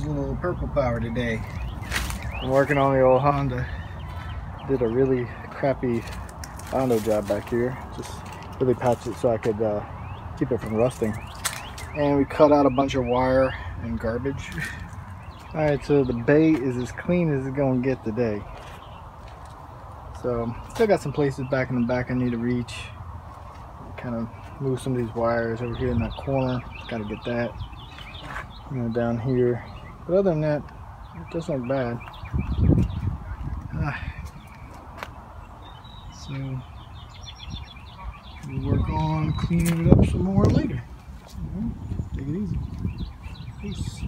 Doing a little purple power today. I'm working on the old Honda. Did a really crappy Honda job back here. Just really patched it so I could keep it from rusting. And we cut out a bunch of wire and garbage. Alright, so the bay is as clean as it's gonna get today. So still got some places back in the back I need to reach. Kind of move some of these wires over here in that corner. Gotta get that. Down here. But other than that, it doesn't look bad. So we'll work on cleaning it up some more later. Take it easy. Peace.